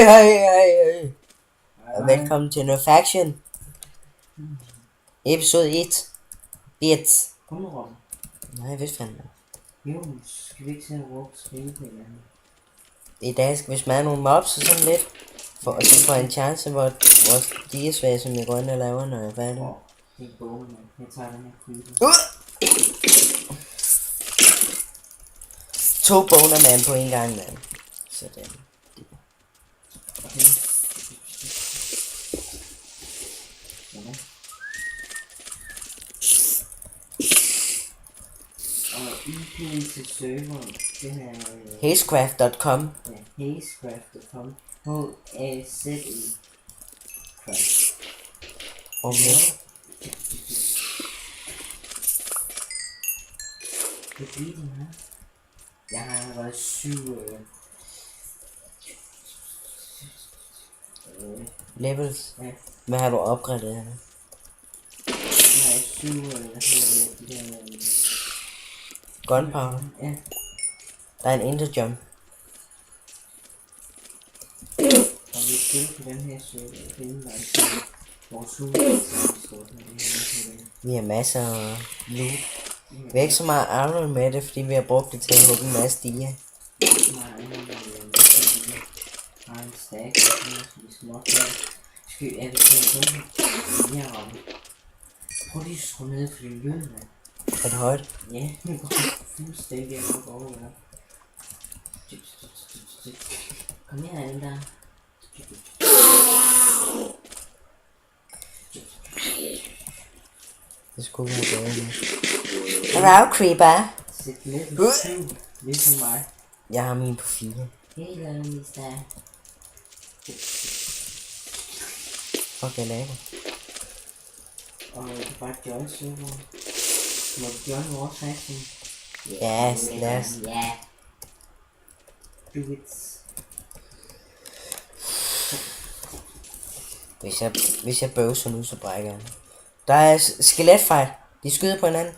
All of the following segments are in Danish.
Hej. Velkommen til No Faction. Episode 1. Bits. Underrum. Nej, jeg vidste fandme. Jo, skal vi ikke tage en råb skrive på hinanden? I dag skal vi smage nogle mobs og sådan lidt. For at så få en chance, hvor vores digesvag, som jeg går ind og laver, når jeg er færdig. Åh, det er bogen, mand. Jeg tager den her creeper. 2 boner man på en gang, mand. Sådan. Okay. Sådan. Og IP'en til serveren, den er... Hazecraft.com. Ja, hazecraft.com. H-A-Z-E Craft. Okay. Det er den her. Jeg har været 7 Levels. ja, Hvad har du opgraderet her? jeg har 7 hvad hedder det, de der... Gunpowder. Ja, Der er en interjump. og vi spiller på den her server, den var til vores hus, Vi har masser af loot. Vi har ikke så meget iron med det, fordi vi har brugt det til at hugge en masse diger. har en stack, så vi skal nok skal vi sådan her ramme. Prøv lige at skrue ned for din lyd, mand. Er det højt? Ja, det går fuldstændig at gå over der. Kom her, alle der. Det skulle være bedre nu. Hello, creeper. Sæt level 7, ligesom mig. Jeg har min på 4. Hello, mister. Fuck, jeg laver. Og det er bare join serveren. Må du join vores faction? Yes, lad os. Ja. Do it. Hvis jeg bøvser nu, så brækker jeg. Der er skeletfight. De skyder på hinanden.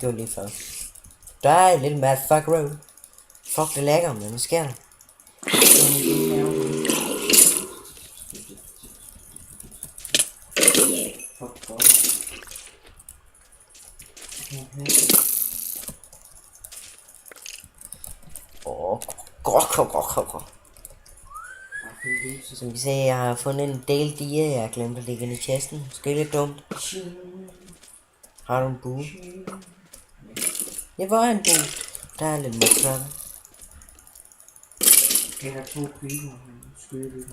Det var lige før. Der er en lille motherfucker road. Fuck, det lækker, men hvad sker der? Fuck godt. Grok. Som vi ser, jeg har fundet en del diger, jeg har glemt at lægge ind i chesten. Måske lidt dumt. Har du en bue? Ja, hvor er en bue? Der er lidt motherfucker. Jeg har 2 creeper, men skyder lidt.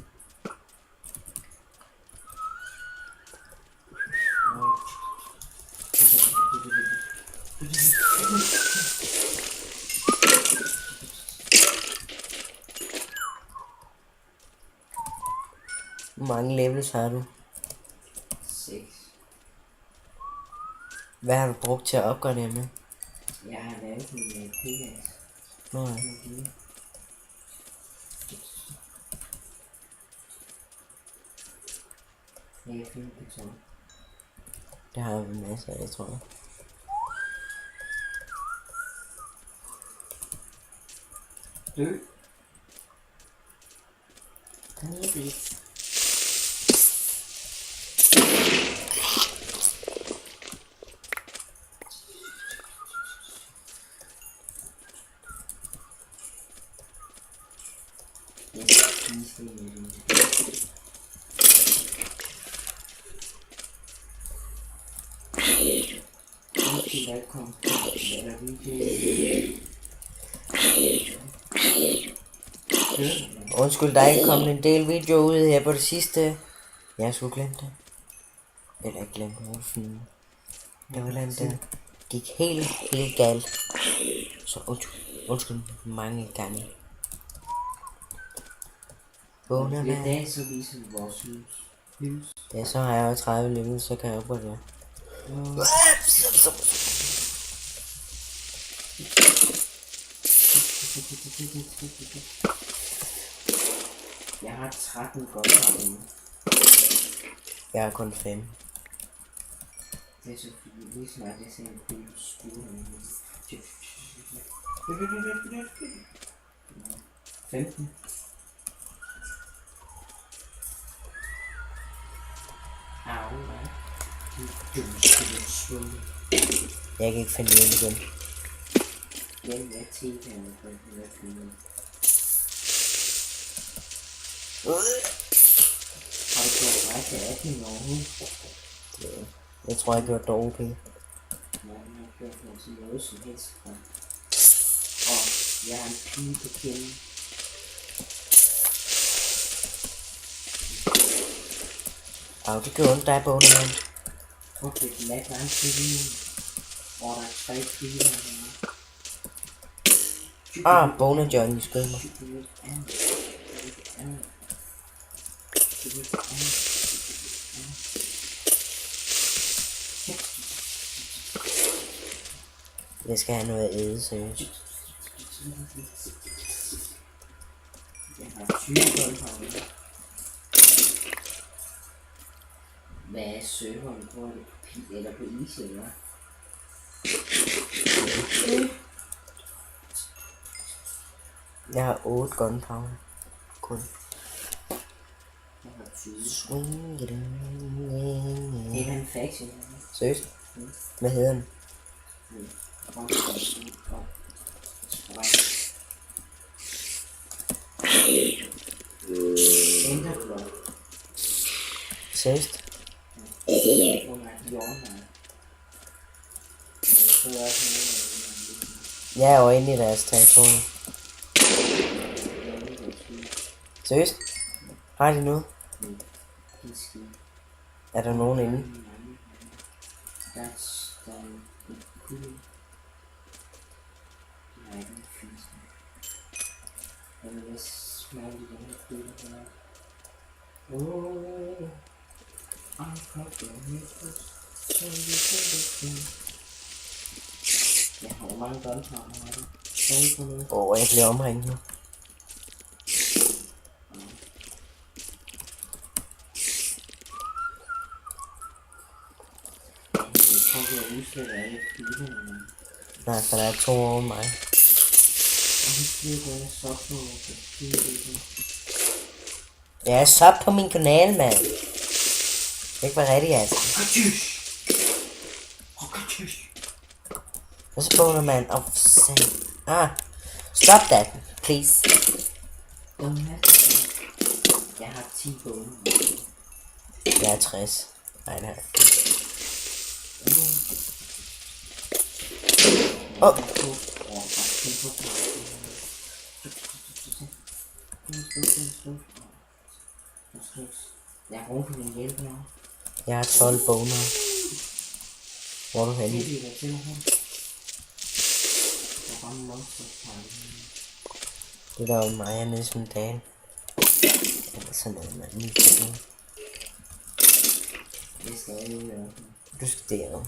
Hvor mange levels har du? 6. Hvad har du brugt til at opgradere med? Jeg har lavet en pickaxe. Nå ja. Jeg er fint beton. Det har vi masser af, tror jeg. Dø. Kom her, bitch. Velkommen. Undskyld, der er ikke kommet en del video ud her på det sidste. Jeg skulle glemme det. Eller ikke glemme det, fint. Det var noget, der gik helt galt. Så undskyld mange gange. Boner I med. dag så viser vi vores hus. Ja, så har jeg jo 30 levels, så kan jeg opgradere. Jeg har 13 godt herinde. Jeg har kun 5. Det er så fint. Lige snart jeg ser en cool skue herinde. 15. Jeg kan ikke finde hjem igen. Den er tv-kamera på den her film. Har du gjort mig til 18 år? Jeg tror, jeg gjorde det OP. Nej, jeg har gjort mig til noget som helst. Og jeg har en pige på kinden. Au, det gør ondt, der er boner, mand. Okay, den er lang til lige. Og der er 3 piger her. Boner Johnny skød mig. Jeg skal have noget at æde, seriøst. Jeg har 20 boldhavne. Hvad er serveren på? Er det på pil eller på is, eller hvad? Jeg har 8 gunpowder. Kun. Jeg har 20. Swing it Det er en faction. seriøst? Hvad hedder den? Enderblok. Seriøst? Under hjørnet. Så er også Jeg er jo inde i deres territorium. Seriøst? Har de noget? Er der nogen inde? That's cool. Nej, den er fint. Jeg vil lige smage i den her kugle her. I'm probably so you jeg har jo mange gunpowder her. Stadig på noget. Jeg bliver omringet nu. Jeg tror, vi har udslættet alle pilerne. Nej, for der er 2 over mig. Og så siger du, at jeg så på pilerne. Jeg er sub på min kanal, mand. Det ikke var rigtigt, altså. Hvad så boner, mand? Stop that, please. Jeg har 10 boner. Jeg er 60. Nej, det er jeg har rundt på min hjælp her. jeg har 12 boner. Hvor er du henne? Det der er jo mig, jeg er næsten en dag. Eller sådan noget, man. Det er stadig Du skal derovre.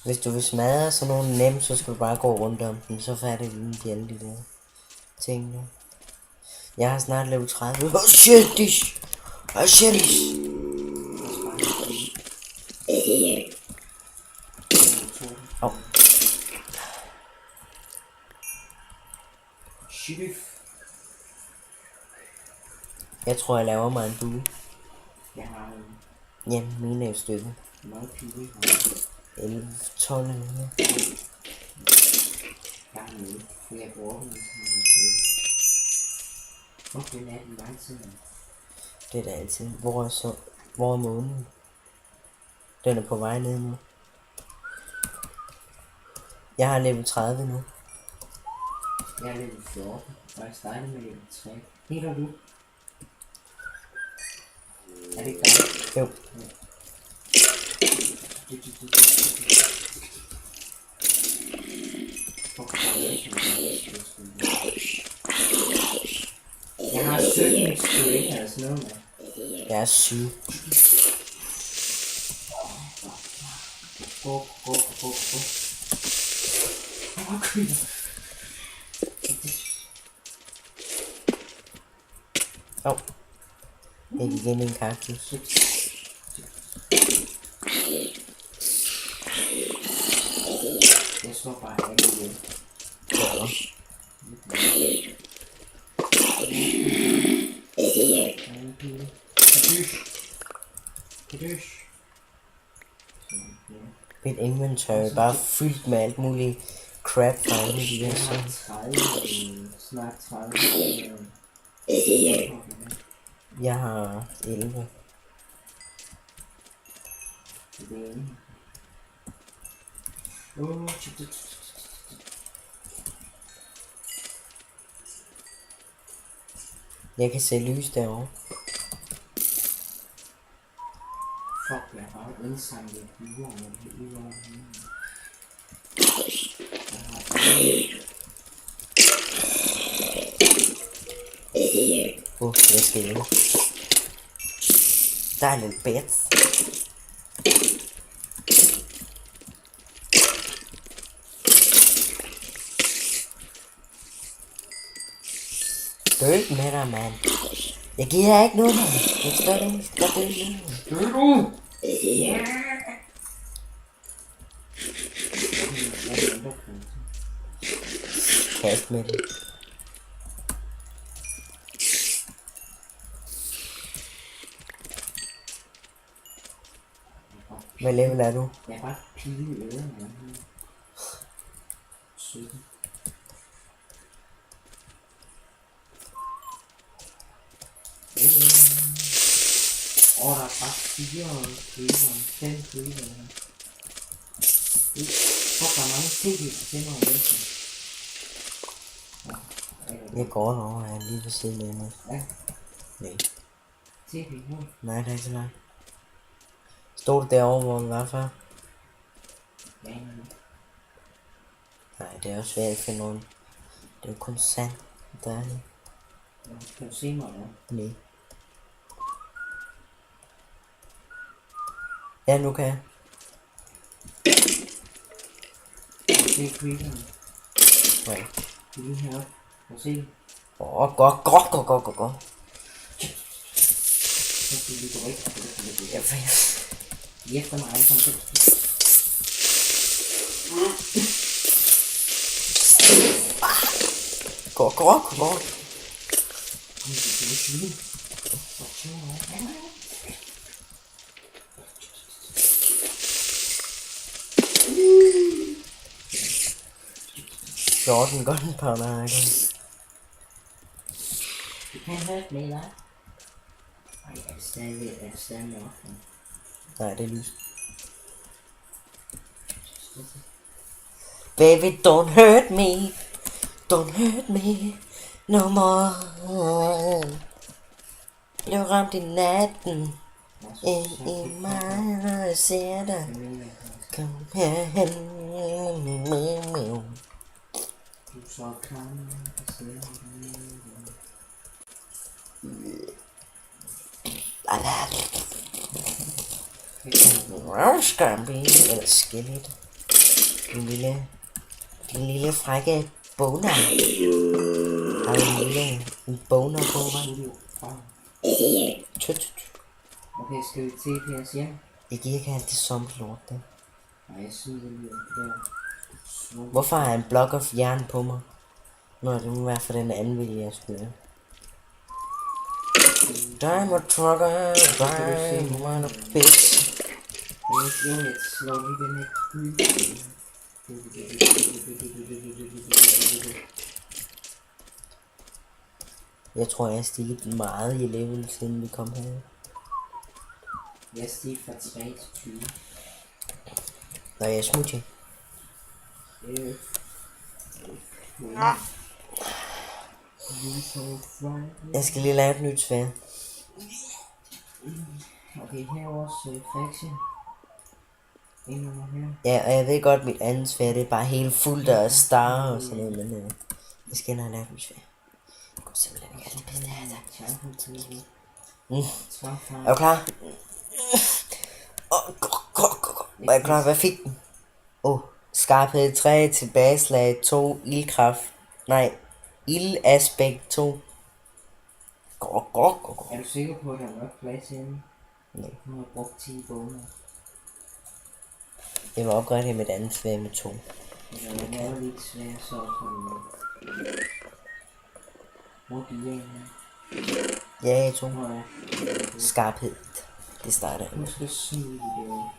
Hvis du vil smadre sådan nogle nemt, så skal du bare gå rundt om den. Så færdig lige alle de der ting der. Jeg har snart level 30. Oh shit, this! Oh shit, this! Oh. Jeg tror, jeg laver mig en bue. jeg har Ja, mine er jo stykket. meget pile. 11, 12 eller noget. Jeg har med, for jeg bruger den. Okay, den er den lang tid. Det er da altid. Hvor er månen? Den er på vej ned nu. Jeg har level 30 nu. Jeg er level 14, og jeg startede med level 3. Helt og du? Er det ikke dig? Jo. Jeg har 17 string eller sådan noget med. Jeg er 7. Gå. Okay. Åh. Jeg gik ind i en kaktus. Jeg slår bare alle ihjel. Ja. Døs. Mit inventory bare fyldt med alt muligt crap fra alle de der Jeg ting. har 30, snart 30. Jeg har 11. Jeg kan se lys derovre. Fuck, jeg har bare indsamlet byer med det hele over. Jeg skal hjem. Der er en lille bed. Død med dig, mand. Jeg giver ikke noget, mand. Jeg står der, skal dø nu. Kast med det. Hvad level er du? Jeg er bare pile i ørerne. 17. Der er bare 4 creeper, 5 creeper. Fuck, der er mange ting, vi kan tænde over venstre. Jeg går derovre, jeg er lige ved siden af mig. Ja. Nej. TP, hvor? Nej, det er ikke så langt. Stod du derovre, hvor den var før? Ja, Nej, det er også svært at finde nogen. Det er jo kun sand, der er det. kan du se mig, eller? Nej. Ja, nu kan jeg. Det er creeperen. Nej. Det er lige heroppe. Kan du se det? Godt. Så skal vi gå rigtig. Jeg ved. I efter mig alle sammen. Godt. Det er svin. Og 20 år. 14 gunpowder, ikke? Du kan høre det med dig. Ej, er det stadig med offentlig? Nej, det er lys. Baby, don't hurt me. Don't hurt me no more. Blev ramt i natten. Ind i mig, når jeg ser dig. Kom herhen. Du så klam, og ser Scampi, eller skelet. En lille frække boner. Har du en boner på mig? Okay, skal vi til os hjem? Jeg giver ikke alt det zombie-lort der. Nej, jeg synes det lige der. Hvorfor har jeg en blok af jern på mig? Nå, det må være for den anden vilje, jeg skulle lave. Diamond trucker, diamond bitch. Jeg slår lige den her. Jeg tror, jeg har stiget meget i level, siden vi kom her. Jeg stiger fra 3 til 20. Nå, jeg er smoothie. Jeg skal lige lave et nyt sværd. Okay, her er vores faction. Ja, og jeg ved godt, at mit andet sværd, det er bare helt fuldt af star og sådan noget, men jeg skal ind og lave et nyt sværd. Det går simpelthen ikke alt det bedste af det. Er du klar? Er jeg klar? Hvad fik den? Skarphed 3, tilbageslag 2, ildkraft. Nej, ildaspekt 2. Er du sikker på, at der er nok plads hjemme? Nej. Nu har jeg brugt 10 boner. Jeg vil opgradere mit andet sværd med 2. Det er lidt svært så som... Hvor er de her? Ja, 2. Skarphed Det starter jeg med. Måske sådan en video.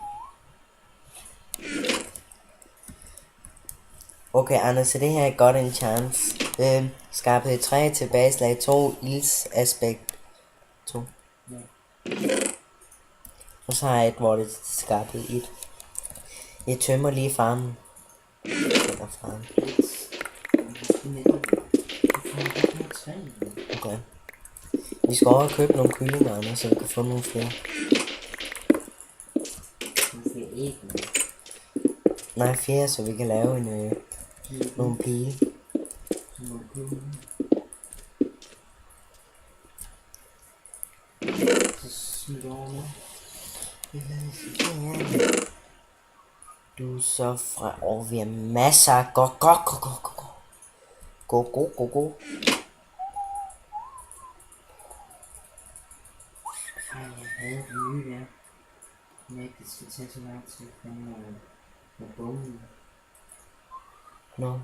Okay, Anders, så det her er godt en chance. Skarphed 3, tilbageslag 2, ildsaspekt 2. Ja. Og så har jeg et, hvor det er skarphed 1. Jeg tømmer lige farmen. Eller farmen. Okay. Vi skal over og købe nogle kyllinger, Anders, så vi kan få nogle flere. Nej, flere, så vi kan lave en, nogle pile. Du er så fra... vi har masser af... Gå. Ej, jeg havde den nye der. Men ikke, det skal tage så lang tid, for med bomben. Nå.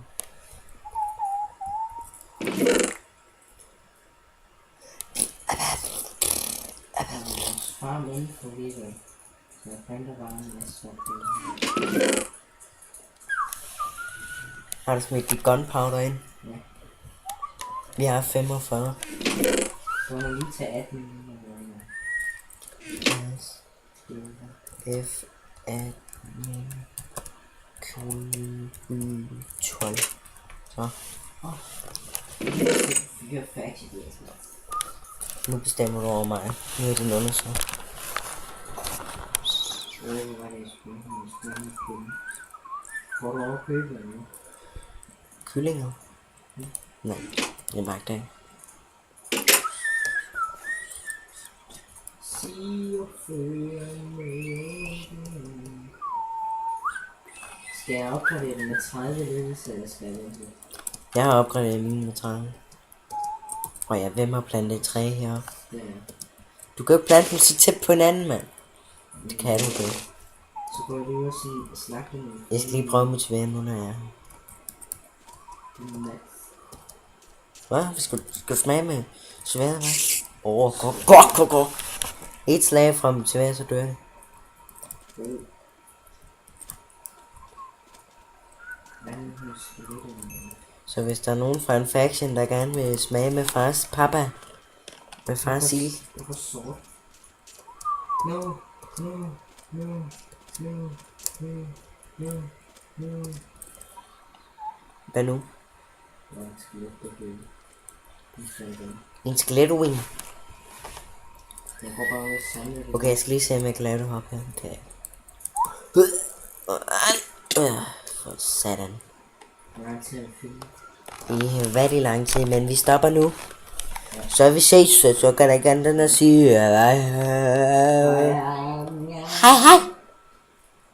Vores farm inden for livet. Så jeg planter bare en masse sorte. Har du smidt dit gunpowder ind? Ja. Vi har 45. Så må man lige tage 18. Yes. F admin Q 12. Så. You're factory. Nu bestemmer du over mig. Nu er det undersøgt. Hvad var det, jeg skulle købe? Får du overkøbe eller nu? Kyllinger? Nej, jeg magter ikke. Skal jeg opgradere den med 30 ledelse, eller skal jeg vente? Jeg har opgraderet mine med 30. Og jeg hvem har plantet et træ heroppe? Ja. Du kan jo plante dem så tæt på hinanden, mand. Det kan du ikke. Så går jeg lige og sige, slagte den. Jeg skal lige prøve at motivere nu, når jeg er her. Hvad? Vi skal smage med sværet, hvad? Gå. Et slag fra motivere, så dør det. Så hvis der er nogen fra en faction, der gerne vil smage med fars papa, med fars ild. Hvorfor sort? No. Hvad nu? Ja, jeg skal lidt på det. En skeletwing. Jeg går bare ud og samle det. Okay, jeg skal lige se, om jeg kan lave det op her. Okay. For satan. Hvor lang tid er det filmet? Det har været i lang tid, men vi stopper nu. Så vi ses, så kan der ikke andet end at sige hej.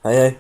Hej.